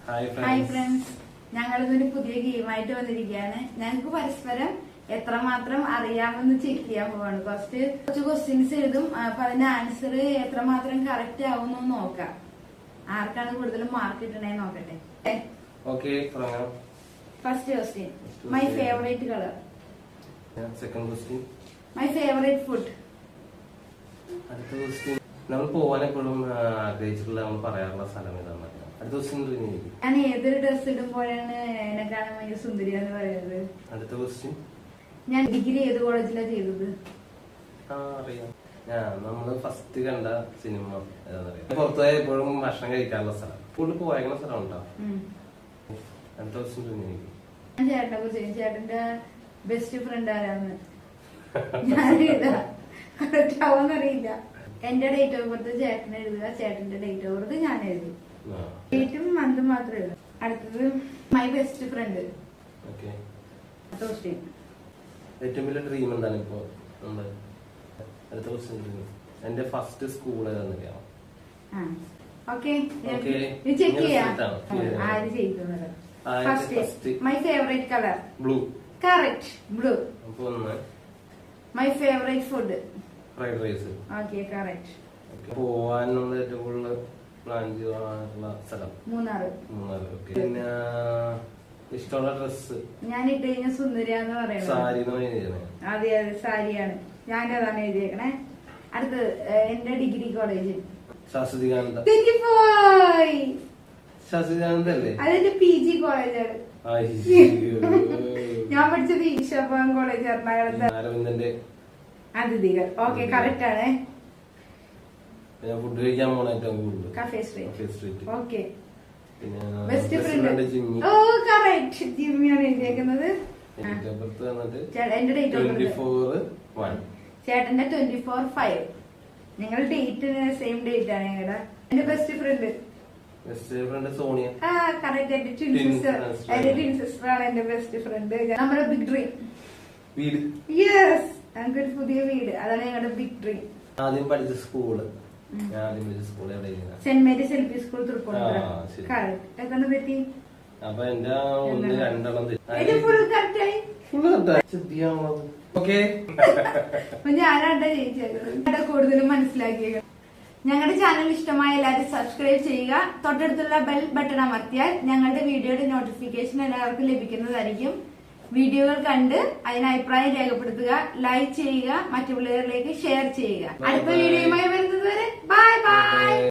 Hi friends, ഞങ്ങളിതൊരു പുതിയ ഗെയിമായിട്ട് വന്നിരിക്കുകയാണ്. ഞങ്ങൾക്ക് പരസ്പരം എത്രമാത്രം അറിയാമെന്ന് ചെക്ക് ചെയ്യാൻ പോവാണ്. കുറച്ച് ക്വസ്റ്റ്യൻസ് എഴുതും, അപ്പൊ അതിന്റെ ആൻസർ എത്രമാത്രം കറക്റ്റ് ആവുന്നു നോക്കാം. ആർക്കാണ് കൂടുതൽ മാർക്ക് കിട്ടണേന്ന് നോക്കട്ടെ. First question, my favourite colour. Second question, my favourite food. അടുത്ത ക്വസ്റ്റ്യൻ, നമ്മൾ പോവാനെപ്പോഴും ആഗ്രഹിച്ചിട്ടുള്ള നമ്മൾ പറയാറുള്ള സ്ഥലം ഏതാണെന്ന് അറിയാം. അടുത്ത ക്വസ്റ്റ്യൻ, ഞാൻ ഏതൊരു ഡ്രസ് ഇടുമ്പോഴാണ് എന്നെ കാണാൻ ഭയങ്കര സുന്ദരി എന്ന് പറയുന്നത്. അടുത്ത ക്വസ്റ്റ്യൻ, ഞാൻ ഡിഗ്രി ഏത് കോളേജിലാണ് ചെയ്തത്? അറിയാം. നമ്മള് ഫസ്റ്റ് കണ്ട സിനിമ ഏതാണെന്നറിയാം. പുറത്തുപോയ എപ്പോഴും ഭക്ഷണം കഴിക്കാനുള്ള സ്ഥലം, കൂടുതൽ പോയേക്കുന്ന സ്ഥലം ഉണ്ടോ? അടുത്ത ക്വസ്റ്റ്യൻ, ഞാൻ ചേട്ടനെ കുറിച്ച്, ചേട്ടന്റെ ബെസ്റ്റ് ഫ്രണ്ട് ആരാന്ന് ഞാനെഴുതാ. കറക്റ്റ് ആവുമെന്നറിയില്ല. എന്റെ ഡേറ്റ് ഓഫ് ബർത്ത് ചേട്ടൻ എഴുതുക, ചേട്ടന്റെ ഡേറ്റ് ഓഫ് ബർത്ത് ഞാൻ എഴുതും. ഡേറ്റും മന്തും മാത്രം എഴുതും. അടുത്തത്, മൈ ബെസ്റ്റ് ഫ്രണ്ട്. ഏറ്റവും വലിയ ഡ്രീം എന്താണ് ഇപ്പൊ? അടുത്ത ക്വസ്റ്റ്യൻ, എന്റെ ഫസ്റ്റ് സ്കൂൾ ഏതാണെന്നറിയാമോ? ചെക്ക് ചെയ്യാം ആര് ജയിക്കുന്നത്. First, my favourite colour blue. Correct, blue. My favourite food fried rice. Okay, correct. പോവാനുള്ള ഏറ്റവും കൂടുതൽ പ്ലാൻ ചെയ്യാനുള്ള സ്ഥലം മൂന്നാറ്. പിന്നെ ഇഷ്ടമുള്ള ഡ്രസ്? ഞാൻ ഇട്ട് കഴിഞ്ഞ സുന്ദരിയാന്ന് പറയുന്നത് സാരി. അതെ അതെ, സാരിയാണ്. ഞാനതാണ് എഴുതിയേക്കണേ. അടുത്ത്, എന്റെ ഡിഗ്രി കോളേജ് ശാസ്ത്രീകാനന്ദ. ശാസ്ത്രീകാനന്ദ അല്ലേ? അതെന്റെ PG കോളേജാണ്. ഞാൻ പഠിച്ചത് ഈശോഭവൻ കോളേജ് എറണാകുളത്ത്. അരവിന്ദന്റെ അതിഥികൾ. ഓക്കെ, കറക്റ്റ് ആണ്. ഫുഡ് കഴിക്കാൻ പോണ ഏറ്റവും കൂടുതൽ cafe street. Okay. Best friend Jimmy. ഓ കറക്റ്റ്, ജിമ്മിയാണ് എഴുതിയേക്കുന്നത്. എന്റെ ഡേറ്റ് 24/1. ചേട്ടന്റെ 24/5. ഞങ്ങൾ ഡേറ്റ് സെയിം ഡേറ്റ് ആണ് ഞങ്ങളുടെ. എന്റെ ബെസ്റ്റ് ഫ്രണ്ട് സോണിയ. കറക്റ്റ്. എന്റെ ട്വിൻ സിസ്റ്റർ ആണ് എന്റെ ബെസ്റ്റ് ഫ്രണ്ട്. നമ്മുടെ ബിഗ് ഡ്രീം വീട്. യെസ്, ഞങ്ങൾക്കൊരു പുതിയ വീട്, അതാണ് ഞങ്ങളുടെ ബിഗ് ഡ്രീം. ആദ്യം പഠിച്ച school Saint Mary's LP school Tripunithura. എത്ര തെറ്റി? അപ്പൊ എന്റെ ഒന്ന് രണ്ടെണ്ണം ഞാനാണ്ടാ ജയിച്ചത്. കൂടുതലും മനസ്സിലാക്കിയത്. ഞങ്ങളുടെ ചാനൽ ഇഷ്ടമായ എല്ലാവരും സബ്സ്ക്രൈബ് ചെയ്യുക. തൊട്ടടുത്തുള്ള ബെൽ ബട്ടൺ അമർത്തിയാൽ ഞങ്ങളുടെ വീഡിയോയുടെ നോട്ടിഫിക്കേഷൻ എല്ലാവർക്കും ലഭിക്കുന്നതായിരിക്കും. വീഡിയോകൾ കണ്ട് അതിന് അഭിപ്രായം രേഖപ്പെടുത്തുക, ലൈക്ക് ചെയ്യുക, മറ്റുള്ളവരിലേക്ക് ഷെയർ ചെയ്യുക. അടുത്ത വീഡിയോയുമായി വരുന്നത് വരെ ബൈ ബൈ.